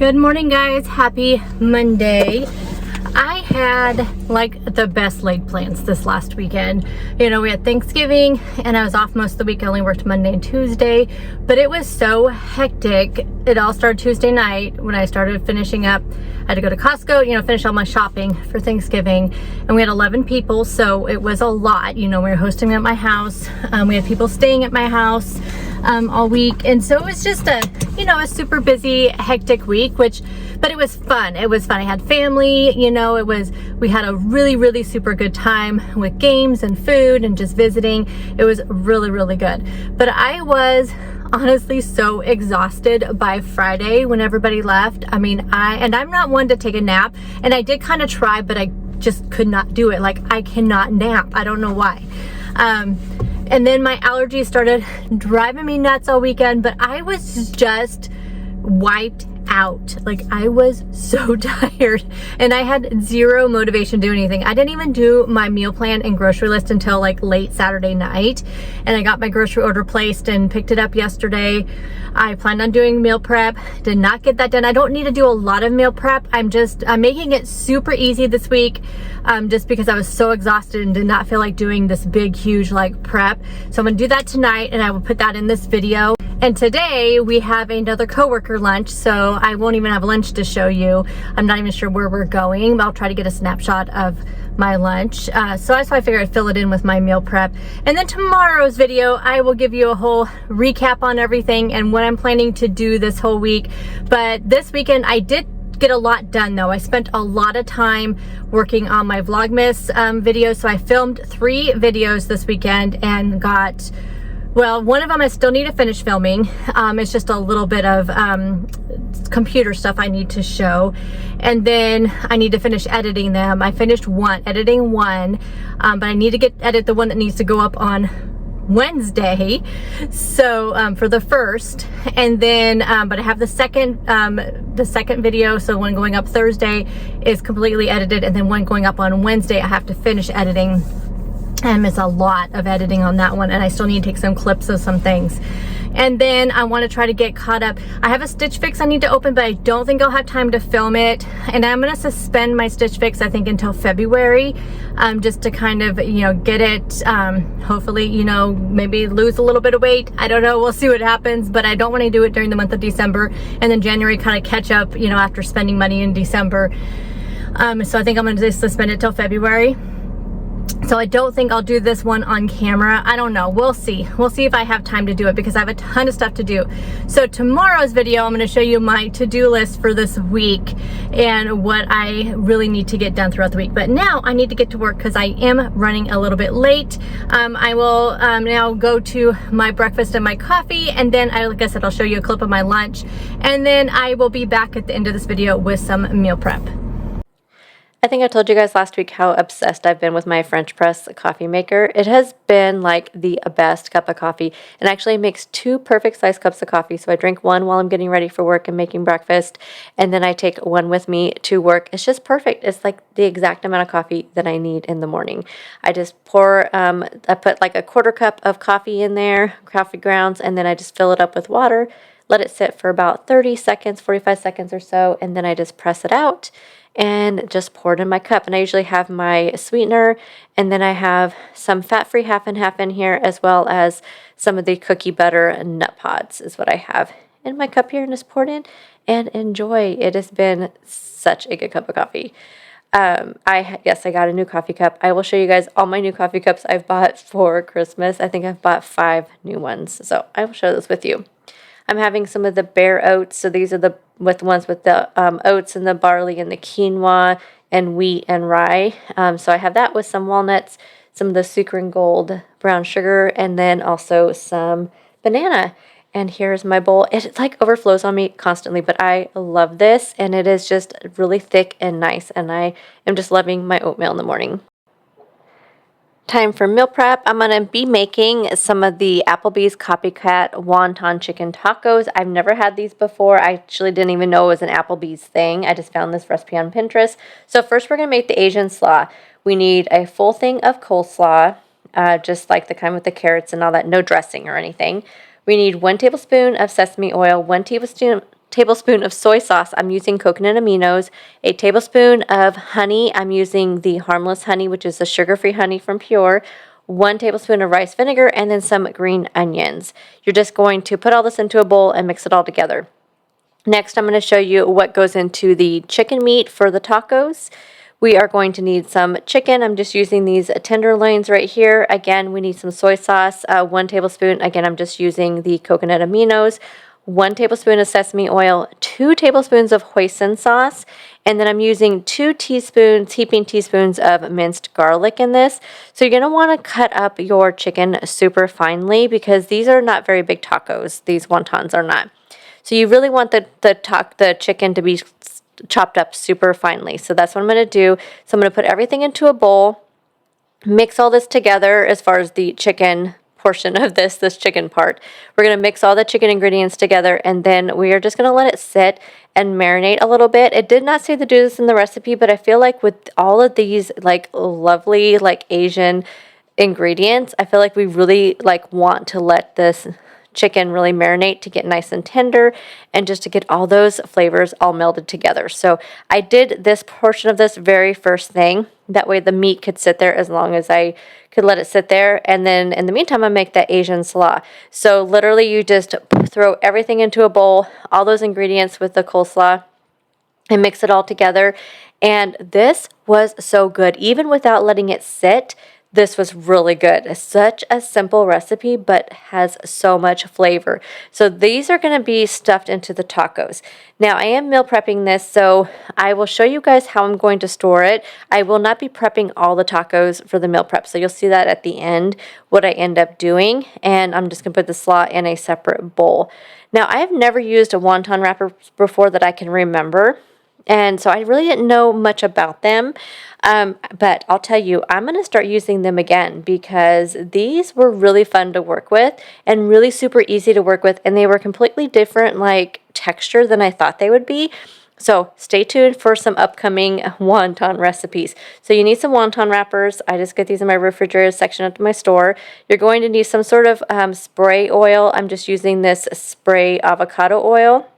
Good morning, guys. Happy Monday. I had like the best laid plans this last weekend. You know, we had Thanksgiving and I was off most of the week. I only worked Monday and Tuesday, but it was so hectic. It all started Tuesday night when I started finishing up. I had to go to Costco, you know, finish all my shopping for Thanksgiving, and we had 11 people, so it was a lot. You know, we were hosting at my house. We had people staying at my house all week, and so it was just a, you know, a super busy, hectic week, but it was fun. It was fun. I had family, you know, we had a really super good time with games and food and just visiting. It was really good. But I was honestly so exhausted by Friday when everybody left. I mean, I'm not one to take a nap, and I did kind of try, but I just could not do it. Like, I cannot nap. I don't know why. And then my allergies started driving me nuts all weekend, but I was just wiped out. Like, I was so tired and I had zero motivation to do anything. I didn't even do my meal plan and grocery list until like late Saturday night, and I got my grocery order placed and picked it up yesterday. I planned on doing meal prep, did not get that done. I don't need to do a lot of meal prep. I'm making it super easy this week, just because I was so exhausted and did not feel like doing this big huge like prep. So I'm gonna do that tonight, and I will put that in this video. And today we have another coworker lunch, so I won't even have lunch to show you. I'm not even sure where we're going, but I'll try to get a snapshot of my lunch. So that's why I figured I'd fill it in with my meal prep. And then tomorrow's video, I will give you a whole recap on everything and what I'm planning to do this whole week. But this weekend I did get a lot done though. I spent a lot of time working on my Vlogmas videos. So I filmed 3 videos this weekend and got, well, one of them I still need to finish filming. It's just a little bit of computer stuff I need to show. And then I need to finish editing them. I finished editing one, but I need to edit the one that needs to go up on Wednesday. So for the first, and then, but I have the second video. So one going up Thursday is completely edited. And then one going up on Wednesday, I have to finish editing. It's a lot of editing on that one, and I still need to take some clips of some things. And then I want to try to get caught up. I have a Stitch Fix I need to open, but I don't think I'll have time to film it. And I'm going to suspend my Stitch Fix, I think, until February, just to kind of, you know, get it, hopefully, you know, maybe lose a little bit of weight. I don't know. We'll see what happens, but I don't want to do it during the month of December, and then January kind of catch up, you know, after spending money in December. So I think I'm going to just suspend it till February. So I don't think I'll do this one on camera. I don't know. We'll see. We'll see if I have time to do it, because I have a ton of stuff to do. So tomorrow's video, I'm going to show you my to-do list for this week and what I really need to get done throughout the week. But now I need to get to work because I am running a little bit late. I will now go to my breakfast and my coffee, and then like I said, I'll show you a clip of my lunch, and then I will be back at the end of this video with some meal prep. I think I told you guys last week how obsessed I've been with my French press coffee maker. It has been like the best cup of coffee, and actually makes 2 perfect sized cups of coffee. So I drink one while I'm getting ready for work and making breakfast, and then I take one with me to work. It's just perfect. It's like the exact amount of coffee that I need in the morning. I just pour, I put like a 1/4 cup of coffee in there, coffee grounds, and then I just fill it up with water, let it sit for about 30 seconds, 45 seconds or so, and then I just press it out and just pour it in my cup. And I usually have my sweetener, and then I have some fat-free half and half in here, as well as some of the cookie butter and nut pods is what I have in my cup here, and just poured in and enjoy. It has been such a good cup of coffee. Yes, I got a new coffee cup. I will show you guys all my new coffee cups I've bought for Christmas. I think I've bought 5 new ones, so I will share this with you. I'm having some of the bare oats. So these are the ones with the oats and the barley and the quinoa and wheat and rye. So I have that with some walnuts, some of the Sucre and Gold brown sugar, and then also some banana. And here's my bowl. It like overflows on me constantly, but I love this, and it is just really thick and nice, and I am just loving my oatmeal in the morning. Time for meal prep. I'm going to be making some of the Applebee's Copycat Wonton chicken tacos. I've never had these before. I actually didn't even know it was an Applebee's thing. I just found this recipe on Pinterest. So first we're going to make the Asian slaw. We need a full thing of coleslaw, just like the kind with the carrots and all that, no dressing or anything. We need 1 tablespoon of sesame oil, 1 tablespoon tablespoon of soy sauce, I'm using coconut aminos. A tablespoon of honey, I'm using the harmless honey, which is the sugar-free honey from Pure. 1 tablespoon of rice vinegar, and then some green onions. You're just going to put all this into a bowl and mix it all together. Next, I'm going to show you what goes into the chicken meat for the tacos. We are going to need some chicken. I'm just using these tenderloins right here. Again, we need some soy sauce, 1 tablespoon. Again, I'm just using the coconut aminos. 1 tablespoon of sesame oil, 2 tablespoons of hoisin sauce, and then I'm using 2 heaping teaspoons of minced garlic in this. So you're going to want to cut up your chicken super finely because these are not very big tacos. These wontons are not. So you really want the chicken to be chopped up super finely. So that's what I'm going to do. So I'm going to put everything into a bowl, mix all this together as far as the chicken portion of this chicken part. We're going to mix all the chicken ingredients together, and then we are just going to let it sit and marinate a little bit. It did not say to do this in the recipe, but I feel like with all of these like lovely like Asian ingredients, I feel like we really like want to let this chicken really marinate to get nice and tender and just to get all those flavors all melded together. So I did this portion of this very first thing. That way the meat could sit there as long as I could let it sit there. And then in the meantime, I make that Asian slaw. So literally you just throw everything into a bowl, all those ingredients with the coleslaw, and mix it all together. And this was so good. Even without letting it sit, this was really good. It's such a simple recipe, but has so much flavor. So these are going to be stuffed into the tacos. Now I am meal prepping this, so I will show you guys how I'm going to store it. I will not be prepping all the tacos for the meal prep, so you'll see that at the end, what I end up doing. And I'm just going to put the slaw in a separate bowl. Now I have never used a wonton wrapper before that I can remember. And so I really didn't know much about them, but I'll tell you, I'm going to start using them again because these were really fun to work with and really super easy to work with, and they were completely different like texture than I thought they would be. So stay tuned for some upcoming wonton recipes. So you need some wonton wrappers. I just get these in my refrigerator section at my store. You're going to need some sort of spray oil. I'm just using this spray avocado oil.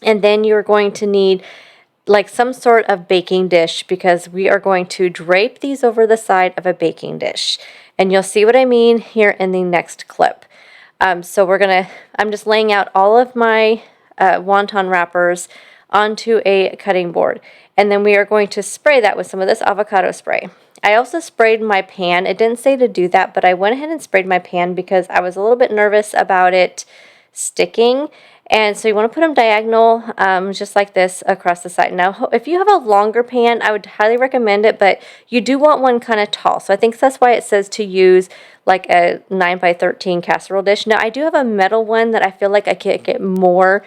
And then you're going to need like some sort of baking dish because we are going to drape these over the side of a baking dish. And you'll see what I mean here in the next clip. So I'm just laying out all of my wonton wrappers onto a cutting board. And then we are going to spray that with some of this avocado spray. I also sprayed my pan. It didn't say to do that, but I went ahead and sprayed my pan because I was a little bit nervous about it sticking. And so you want to put them diagonal, just like this across the side. Now, if you have a longer pan, I would highly recommend it, but you do want one kind of tall. So I think that's why it says to use like a 9x13 casserole dish. Now, I do have a metal one that I feel like I could get more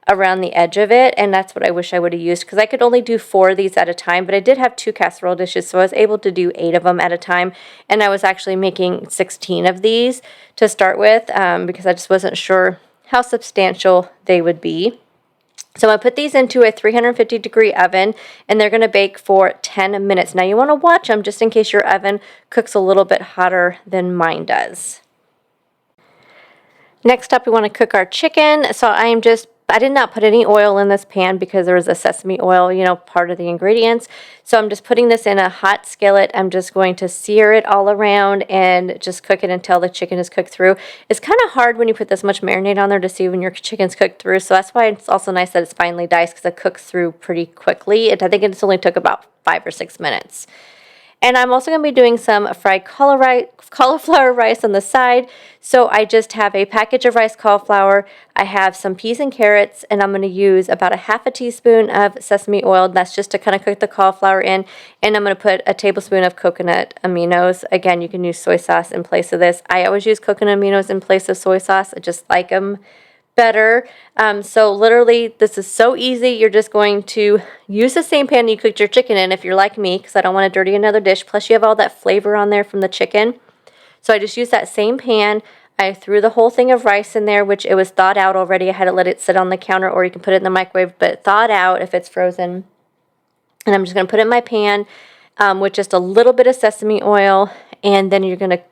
around the edge of it, and that's what I wish I would have used because I could only do 4 of these at a time, but I did have 2 casserole dishes, so I was able to do 8 of them at a time, and I was actually making 16 of these to start with because I just wasn't sure how substantial they would be. So I'm going to put these into a 350-degree oven, and they're going to bake for 10 minutes. Now you want to watch them just in case your oven cooks a little bit hotter than mine does. Next up, we want to cook our chicken. So I did not put any oil in this pan because there was a sesame oil, part of the ingredients. So I'm just putting this in a hot skillet. I'm just going to sear it all around and just cook it until the chicken is cooked through. It's kind of hard when you put this much marinade on there to see when your chicken's cooked through. So that's why it's also nice that it's finely diced because it cooks through pretty quickly. I think it only took about 5 or 6 minutes. And I'm also going to be doing some fried cauliflower rice on the side. So I just have a package of rice cauliflower. I have some peas and carrots, and I'm going to use about a half a teaspoon of sesame oil. That's just to kind of cook the cauliflower in. And I'm going to put a tablespoon of coconut aminos. Again, you can use soy sauce in place of this. I always use coconut aminos in place of soy sauce. I just like them better. So literally this is so easy. You're just going to use the same pan you cooked your chicken in if you're like me, because I don't want to dirty another dish. Plus you have all that flavor on there from the chicken. So I just used that same pan. I threw the whole thing of rice in there, which it was thawed out already. I had to let it sit on the counter, or you can put it in the microwave, but thawed out if it's frozen. And I'm just going to put it in my pan with just a little bit of sesame oil, and then you're going to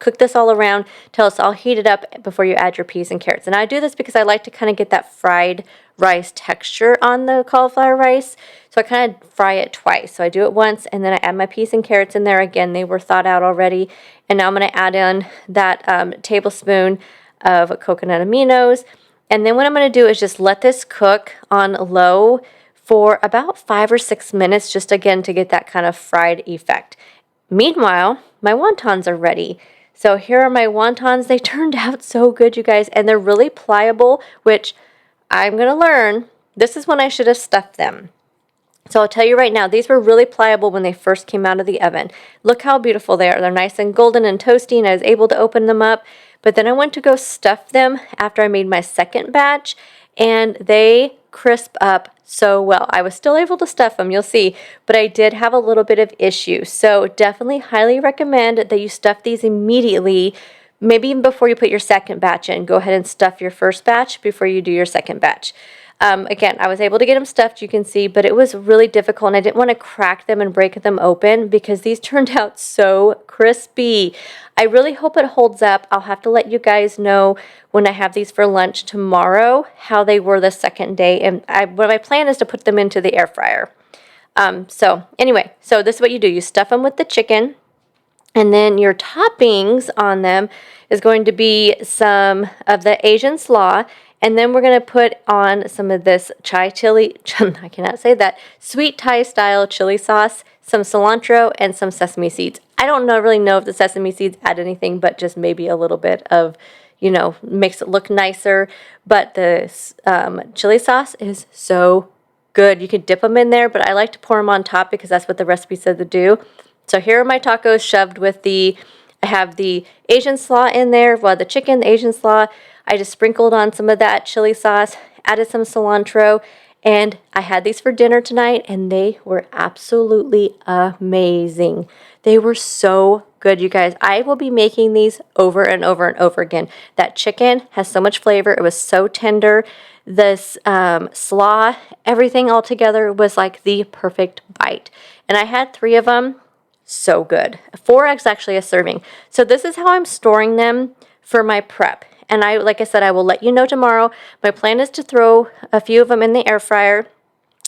cook this all around till it's all heated up before you add your peas and carrots. And I do this because I like to kind of get that fried rice texture on the cauliflower rice. So I kind of fry it twice. So I do it once and then I add my peas and carrots in there. Again, they were thawed out already. And now I'm going to add in that tablespoon of coconut aminos. And then what I'm going to do is just let this cook on low for about 5 or 6 minutes, just again to get that kind of fried effect. Meanwhile, my wontons are ready. So here are my wontons. They turned out so good, you guys, and they're really pliable, which I'm going to learn. This is when I should have stuffed them. So I'll tell you right now, these were really pliable when they first came out of the oven. Look how beautiful they are. They're nice and golden and toasty, and I was able to open them up. But then I went to go stuff them after I made my second batch, and they crisp up so well. I was still able to stuff them, you'll see, but I did have a little bit of issue. So definitely highly recommend that you stuff these immediately. Maybe even before you put your second batch in. Go ahead and stuff your first batch before you do your second batch. Again, I was able to get them stuffed, you can see, but it was really difficult, and I didn't want to crack them and break them open because these turned out so crispy. I really hope it holds up. I'll have to let you guys know when I have these for lunch tomorrow how they were the second day, and my plan is to put them into the air fryer. So anyway, so this is what you do. You stuff them with the chicken. And then your toppings on them is going to be some of the Asian slaw. And then we're going to put on some of this chai chili, I cannot say that, sweet Thai style chili sauce, some cilantro, and some sesame seeds. I don't really know if the sesame seeds add anything, but just maybe a little bit of, makes it look nicer. But the chili sauce is so good. You can dip them in there, but I like to pour them on top because that's what the recipe said to do. So here are my tacos shoved with I have the Asian slaw in there, the chicken, the Asian slaw. I just sprinkled on some of that chili sauce, added some cilantro, and I had these for dinner tonight, and they were absolutely amazing. They were so good, you guys. I will be making these over and over and over again. That chicken has so much flavor. It was so tender. This slaw, everything all together was like the perfect bite. And I had 3 of them. So good. 4 eggs actually a serving. So this is how I'm storing them for my prep. And like I said, I will let you know tomorrow. My plan is to throw a few of them in the air fryer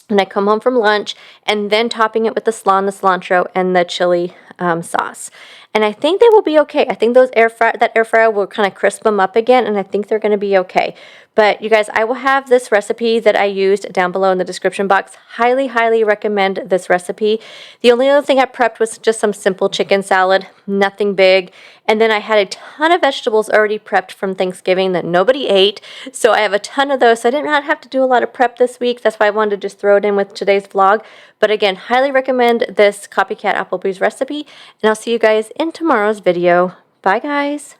when I come home from lunch, and then topping it with the slaw and the cilantro and the chili sauce. And I think they will be okay. I think that air fryer will kind of crisp them up again, and I think they're going to be okay. But you guys, I will have this recipe that I used down below in the description box. Highly, highly recommend this recipe. The only other thing I prepped was just some simple chicken salad, nothing big. And then I had a ton of vegetables already prepped from Thanksgiving that nobody ate. So I have a ton of those. So I didn't have to do a lot of prep this week. That's why I wanted to just throw it in with today's vlog. But again, highly recommend this Copycat Applebee's recipe. And I'll see you guys in tomorrow's video. Bye, guys.